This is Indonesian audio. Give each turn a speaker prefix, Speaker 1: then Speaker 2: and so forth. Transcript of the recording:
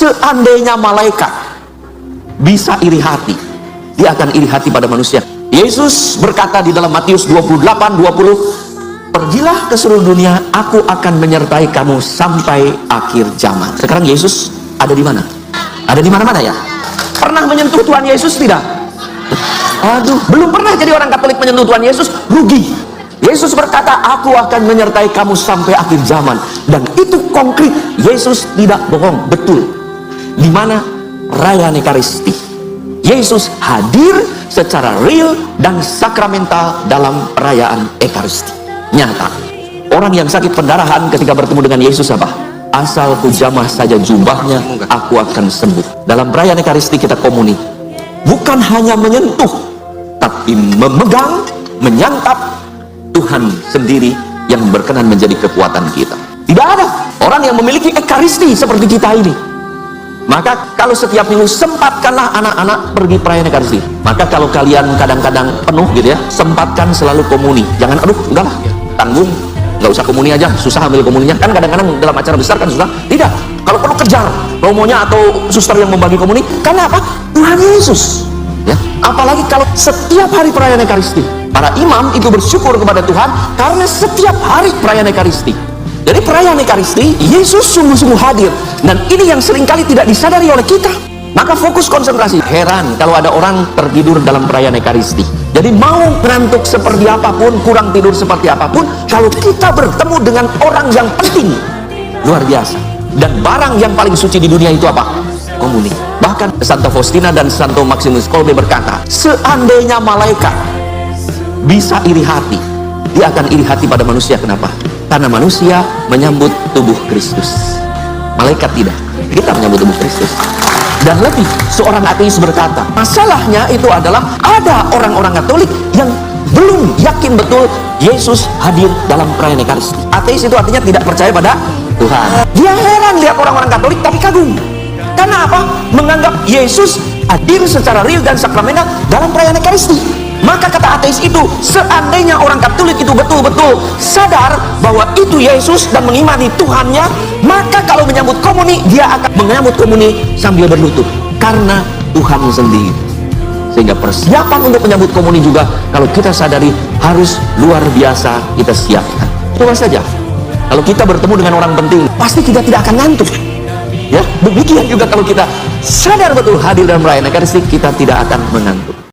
Speaker 1: Seandainya malaikat bisa iri hati, dia akan iri hati pada manusia. Yesus berkata di dalam Matius 28:20, pergilah ke seluruh dunia, aku akan menyertai kamu sampai akhir zaman. Sekarang Yesus ada di mana? Ada di mana-mana ya? Pernah menyentuh Tuhan Yesus tidak? Aduh, belum pernah jadi orang Katolik menyentuh Tuhan Yesus, rugi. Yesus berkata, aku akan menyertai kamu sampai akhir zaman. Dan itu konkret, Yesus tidak bohong, betul. Di mana? Perayaan Ekaristi. Yesus hadir secara real dan sakramental dalam perayaan Ekaristi. Nyata. Orang yang sakit pendarahan ketika bertemu dengan Yesus apa? Asal ku jamah saja jubahnya, aku akan sembuh. Dalam perayaan Ekaristi kita komuni. Bukan hanya menyentuh, tapi memegang, menyantap Tuhan sendiri yang berkenan menjadi kekuatan kita. Tidak ada orang yang memiliki Ekaristi seperti kita ini. Maka kalau setiap minggu sempatkanlah anak-anak pergi perayaan Ekaristi. Maka kalau kalian kadang-kadang penuh gitu ya, sempatkan selalu komuni. Jangan aduh enggak lah, tanggung, nggak usah komuni aja, susah ambil komuninya. Kan kadang-kadang dalam acara besar kan susah. Tidak, kalau perlu kejar romonya atau suster yang membagi komuni. Karena apa? Tuhan Yesus ya. Apalagi kalau setiap hari perayaan Ekaristi, para imam itu bersyukur kepada Tuhan karena setiap hari perayaan Ekaristi. Jadi perayaan Ekaristi, Yesus sungguh-sungguh hadir. Dan ini yang seringkali tidak disadari oleh kita. Maka fokus konsentrasi. Heran kalau ada orang tertidur dalam perayaan Ekaristi. Jadi mau ngantuk seperti apapun, kurang tidur seperti apapun, kalau kita bertemu dengan orang yang penting, luar biasa. Dan barang yang paling suci di dunia itu apa? Komuni. Bahkan Santa Faustina dan Santo Maximus Kolbe berkata, seandainya malaikat bisa iri hati, dia akan iri hati pada manusia. Kenapa? Karena manusia menyambut tubuh Kristus, malaikat tidak. Kita menyambut tubuh Kristus. Dan lebih, seorang ateis berkata, masalahnya itu adalah ada orang-orang Katolik yang belum yakin betul Yesus hadir dalam perayaan Ekaristi. Ateis itu artinya tidak percaya pada Tuhan. Dia heran lihat orang-orang Katolik tapi kagum. Karena apa? Menganggap Yesus hadir secara real dan sakramental dalam perayaan Ekaristi. Maka kata ateis itu, seandainya orang Katolik itu betul-betul sadar bahwa itu Yesus dan mengimani Tuhannya, maka kalau menyambut komuni, dia akan menyambut komuni sambil berlutut karena Tuhan sendiri. Sehingga persiapan untuk menyambut komuni juga, kalau kita sadari, harus luar biasa kita siapkan. Coba saja, kalau kita bertemu dengan orang penting, pasti kita tidak akan ngantuk. Ya, demikian juga kalau kita sadar betul hadir dalam perayaan Ekaristi, kita tidak akan mengantuk.